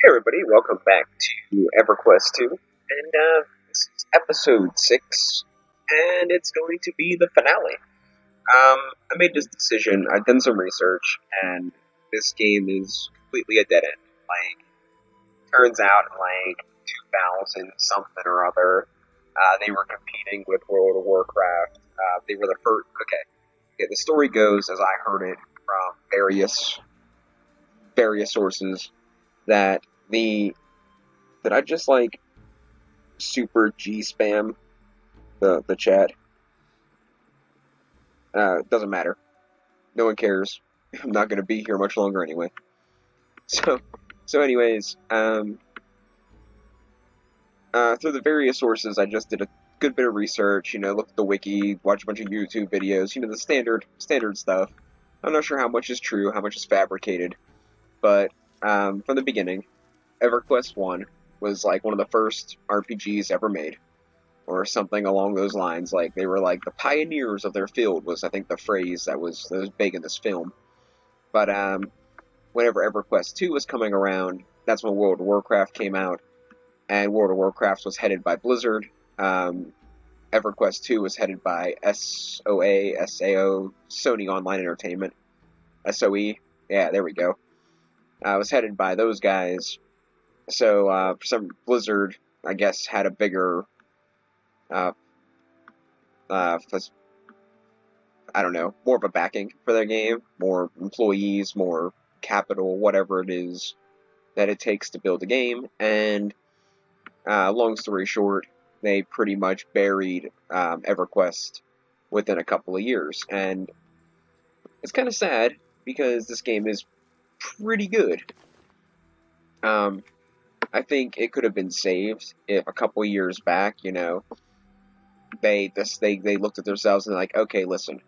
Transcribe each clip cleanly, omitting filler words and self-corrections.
Hey everybody, welcome back to EverQuest II, and this is episode 6, and it's going to be the finale. I made this decision, I've done some research, and this game is completely a dead end. Turns out in 2000 something or other, they were competing with World of Warcraft. They were the first, okay, the story goes, as I heard it from various sources, that the did I just super G spam the chat? Doesn't matter. No one cares. I'm not gonna be here much longer anyway. Anyways, through the various sources, I just did a good bit of research. Looked at the wiki, watched a bunch of YouTube videos. The standard stuff. I'm not sure how much is true, how much is fabricated, but from the beginning, EverQuest I was one of the first RPGs ever made, or something along those lines. They were the pioneers of their field was, I think, the phrase that was big in this film. But whenever EverQuest II was coming around, that's when World of Warcraft came out, and World of Warcraft was headed by Blizzard. EverQuest II was headed by SAO, Sony Online Entertainment. SOE, yeah, there we go. Was headed by those guys. So for some Blizzard, I guess, had a bigger I don't know, more of a backing for their game, more employees, more capital, whatever it is that it takes to build a game. And long story short, they pretty much buried EverQuest within a couple of years. And it's kind of sad because this game is pretty good. I think it could have been saved if a couple of years back, they looked at themselves and okay, listen,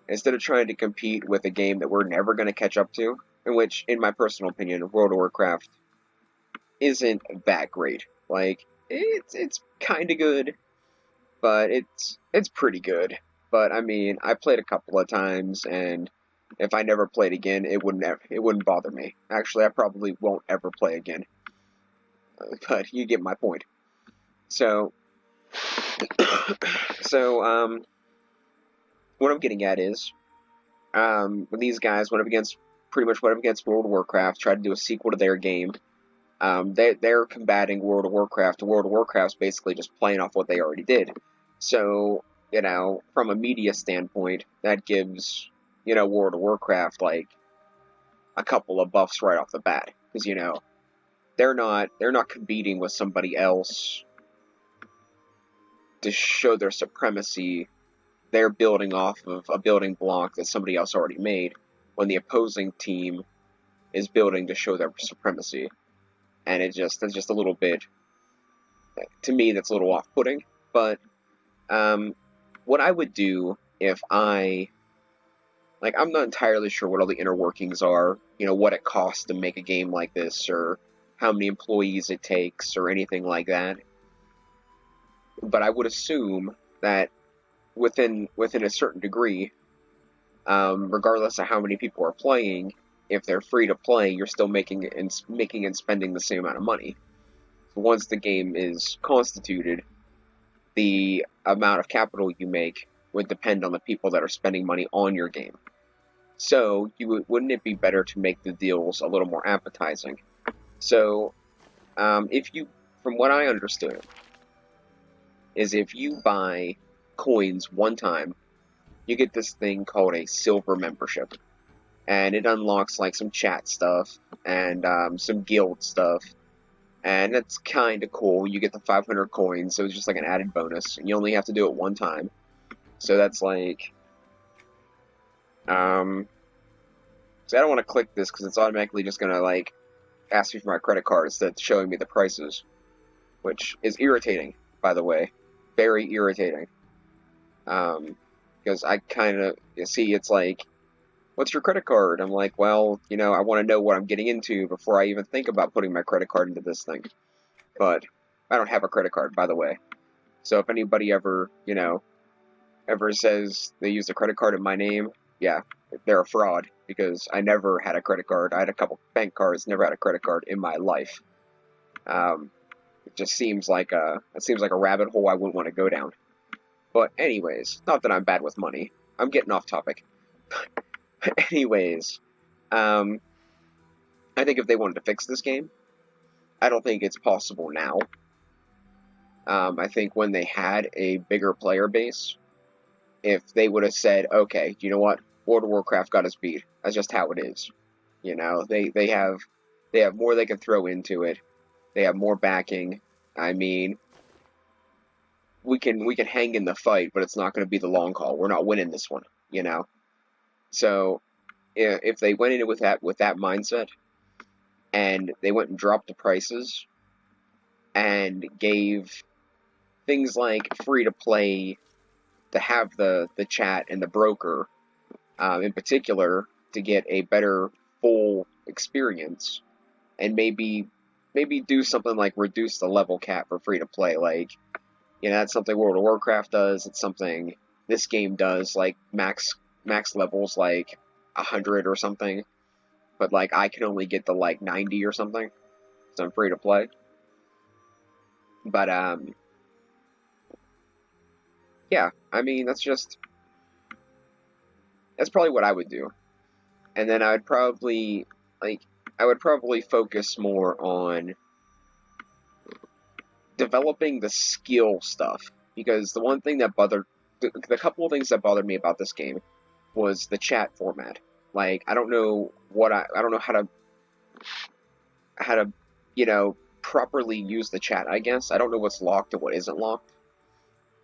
instead of trying to compete with a game that we're never going to catch up to, in which, in my personal opinion, World of Warcraft isn't that great. It's kind of good, but it's pretty good. But I mean, I played a couple of times, and if I never played again, it wouldn't bother me. Actually, I probably won't ever play again. But you get my point. So what I'm getting at is, when these guys pretty much went up against World of Warcraft, tried to do a sequel to their game, they're combating World of Warcraft, and World of Warcraft's basically just playing off what they already did. So, from a media standpoint, that gives, World of Warcraft, a couple of buffs right off the bat. Because, they're not competing with somebody else to show their supremacy. They're building off of a building block that somebody else already made, when the opposing team is building to show their supremacy. And that's just a little bit, to me, that's a little off-putting. But what I would do if I'm not entirely sure what all the inner workings are, what it costs to make a game like this, or how many employees it takes, or anything like that. But I would assume that within a certain degree, regardless of how many people are playing, if they're free to play, you're still making and spending the same amount of money. So once the game is constituted, the amount of capital you make would depend on the people that are spending money on your game. So wouldn't it be better to make the deals a little more appetizing? So, from what I understood, is if you buy coins one time, you get this thing called a silver membership. And it unlocks some chat stuff and some guild stuff. And that's kind of cool. You get the 500 coins, so it's just an added bonus. And you only have to do it one time. So that's so I don't want to click this because it's automatically just going to ask me for my credit card instead of showing me the prices. Which is irritating, by the way. Very irritating. Because I kind of see it's what's your credit card? I'm well, I want to know what I'm getting into before I even think about putting my credit card into this thing. But I don't have a credit card, by the way. So if anybody ever says they use a credit card in my name, yeah, they're a fraud because I never had a credit card. I had a couple bank cards, never had a credit card in my life. It just seems like a rabbit hole I wouldn't want to go down. But anyways, not that I'm bad with money. I'm getting off topic. Anyways, um, I think if they wanted to fix this game, I don't think it's possible now. I think when they had a bigger player base, if they would have said, okay, you know what, World of Warcraft got us beat. That's just how it is. You know, they have more they can throw into it. They have more backing. I mean, we can hang in the fight, but it's not going to be the long haul. We're not winning this one. You know, so if they went in with that mindset and they went and dropped the prices and gave things like free to play to have the chat and the broker in particular to get a better full experience, and maybe do something like reduce the level cap for free to play. Like, you know, that's something World of Warcraft does. It's something this game does. Like max levels like 100 or something, but like I can only get to like 90 or something, so I'm free to play. But yeah, I mean that's probably what I would do. And then I would probably focus more on developing the skill stuff, because the one thing that the couple of things that bothered me about this game was the chat format. Like, I don't know how to properly use the chat. I guess I don't know what's locked and what isn't locked.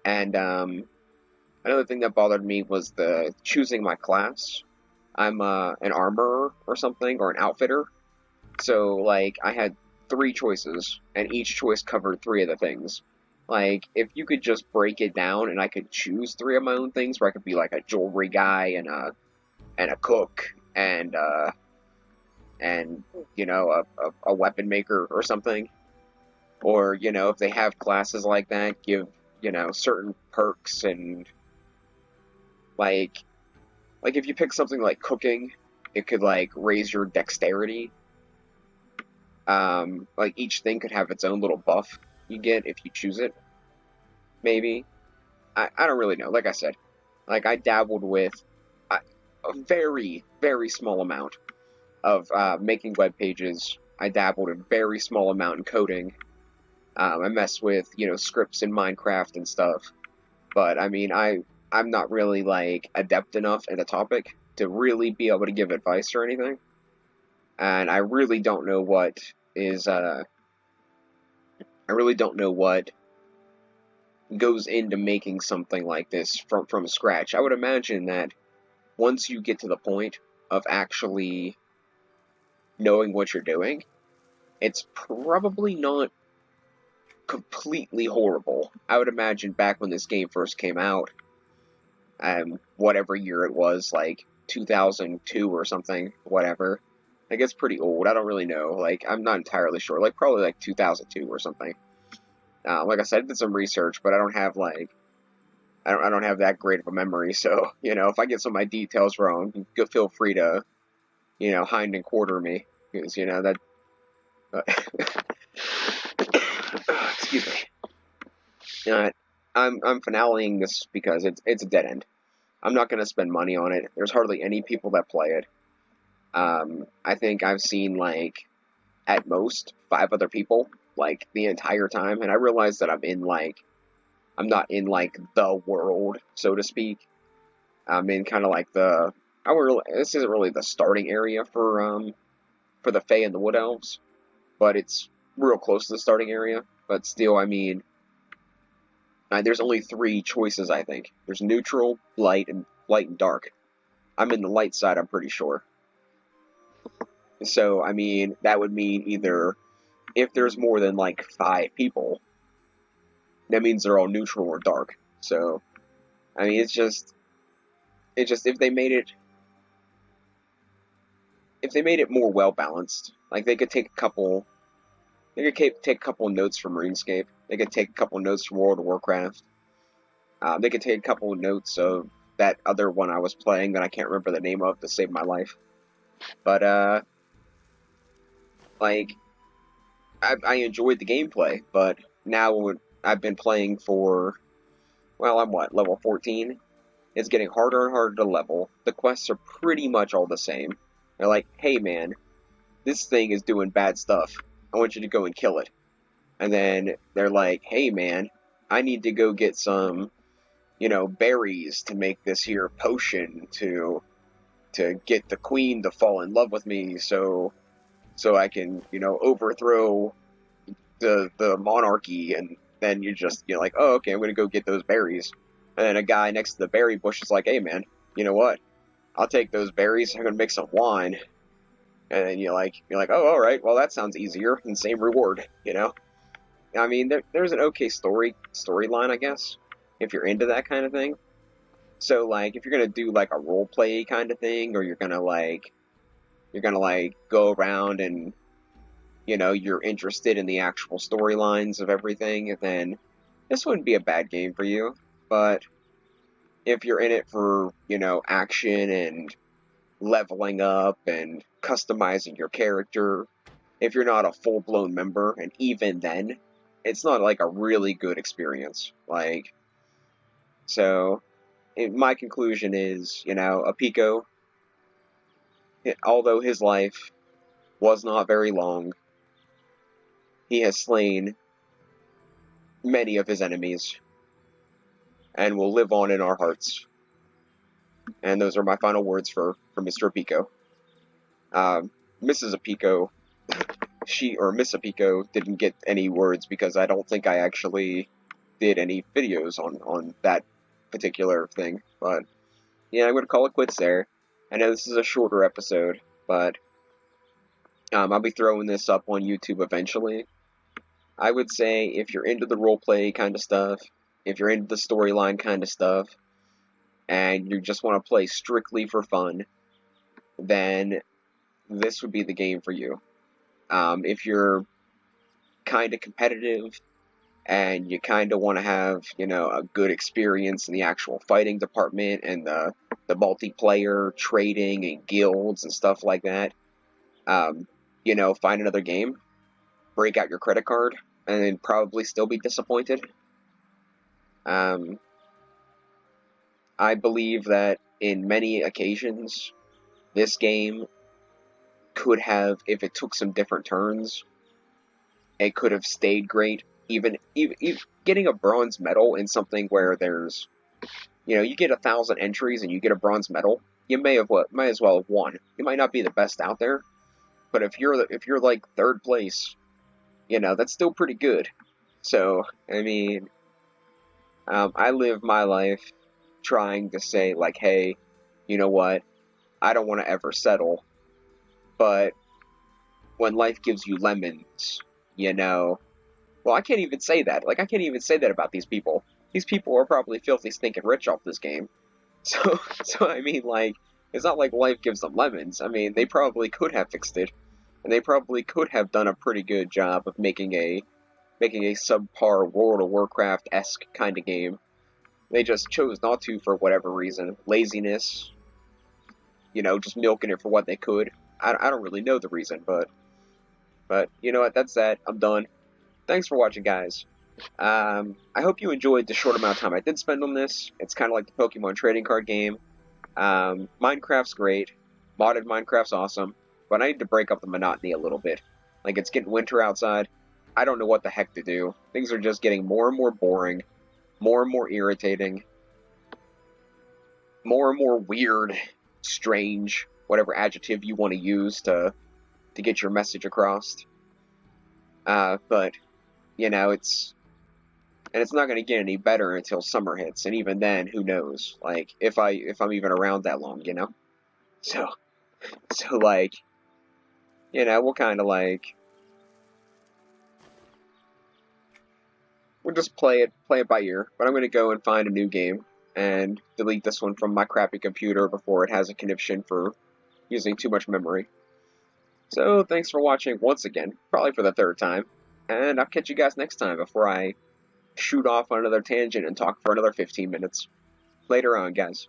And another thing that bothered me was the choosing my class. I'm an armorer or something, or an outfitter. So, like, I had 3 choices, and each choice covered 3 of the things. Like, if you could just break it down and I could choose 3 of my own things, where I could be like a jewelry guy and a cook and a weapon maker or something. Or, if they have classes like that, give, certain perks, and like if you pick something like cooking, it could like raise your dexterity. Like each thing could have its own little buff you get if you choose it. Maybe. I don't really know. Like I said, like I dabbled with a very, very small amount of making web pages. I dabbled a very small amount in coding. I mess with, scripts in Minecraft and stuff. But I mean, I'm not really like adept enough in the topic to really be able to give advice or anything. And I really don't know what goes into making something like this from scratch. I would imagine that once you get to the point of actually knowing what you're doing, it's probably not completely horrible. I would imagine back when this game first came out, whatever year it was, like 2002 or something, whatever. Like, it's pretty old. I don't really know. Like, I'm not entirely sure. Like, probably like 2002 or something. Like I said, I did some research, but I don't have I don't have that great of a memory. So, if I get some of my details wrong, feel free to, hind and quarter me, because that. Excuse me. I'm finaleing this because it's a dead end. I'm not gonna spend money on it. There's hardly any people that play it. I think I've seen like at most 5 other people like the entire time, and I realize that I'm not in like the world, so to speak. I'm in kind of like this isn't really the starting area for the Fae and the Wood Elves, but it's real close to the starting area. But still, I mean, there's only 3 choices, I think. There's neutral, light, and dark. I'm in the light side, I'm pretty sure. So, I mean, that would mean either if there's more than like 5 people, that means they're all neutral or dark. So, I mean, it's just if they made it more well balanced, like they could take a couple notes from RuneScape. They could take a couple notes from World of Warcraft. They could take a couple notes of that other one I was playing that I can't remember the name of to save my life. But like I enjoyed the gameplay, but now I've been playing for, well, I'm what, level 14? It's getting harder and harder to level. The quests are pretty much all the same. They're like, hey man, this thing is doing bad stuff. I want you to go and kill it. And then they're like, hey man, I need to go get some, berries to make this here potion to get the queen to fall in love with me so I can, overthrow the monarchy. And then you're like, oh, okay, I'm gonna go get those berries. And then a guy next to the berry bush is like, hey man, you know what? I'll take those berries, I'm gonna make some wine. And then you're like, oh, all right, well, that sounds easier and same reward, I mean, there's an okay storyline, I guess, if you're into that kind of thing. So, like, if you're gonna do like a role play kind of thing, or you're gonna go around and you're interested in the actual storylines of everything, then this wouldn't be a bad game for you. But if you're in it for action and leveling up and customizing your character, if you're not a full-blown member, and even then, it's not like a really good experience. Like, so my conclusion is, Apiko, although his life was not very long, he has slain many of his enemies and will live on in our hearts. And those are my final words for Mr. Apiko. Mrs. Apiko, Miss Apiko didn't get any words because I don't think I actually did any videos on that particular thing. But yeah, I'm going to call it quits there. I know this is a shorter episode, but I'll be throwing this up on YouTube eventually. I would say if you're into the roleplay kind of stuff, if you're into the storyline kind of stuff, and you just want to play strictly for fun, then this would be the game for you. If you're kind of competitive and you kind of want to have, a good experience in the actual fighting department and the multiplayer trading and guilds and stuff like that, find another game, break out your credit card, and then probably still be disappointed. I believe that in many occasions, this game could have, if it took some different turns, it could have stayed great. Even getting a bronze medal in something where there's, you get 1,000 entries and you get a bronze medal, you may as well have won. You might not be the best out there, but if you're like third place, that's still pretty good. So I mean, I live my life trying to say like, hey, you know what? I don't want to ever settle, but when life gives you lemons, well, I can't even say that. Like, I can't even say that about these people. These people are probably filthy stinking rich off this game. So I mean, like, it's not like life gives them lemons. I mean, they probably could have fixed it, and they probably could have done a pretty good job of making a subpar World of Warcraft-esque kind of game. They just chose not to for whatever reason. Laziness, just milking it for what they could. I don't really know the reason, but you know what, that's that. I'm done. Thanks for watching, guys. I hope you enjoyed the short amount of time I did spend on this. It's kind of like the Pokemon trading card game. Minecraft's great. Modded Minecraft's awesome. But I need to break up the monotony a little bit. Like, it's getting winter outside. I don't know what the heck to do. Things are just getting more and more boring. More and more irritating. More and more weird. Strange. Whatever adjective you want to use to get your message across. But, it's not going to get any better until summer hits, and even then, who knows, like, if I'm even around that long, so, like, we'll kind of, like, we'll just play it by ear, but I'm going to go and find a new game, and delete this one from my crappy computer before it has a conniption for using too much memory. So, thanks for watching once again, probably for the third time, and I'll catch you guys next time before I shoot off on another tangent and talk for another 15 minutes. Later on, guys.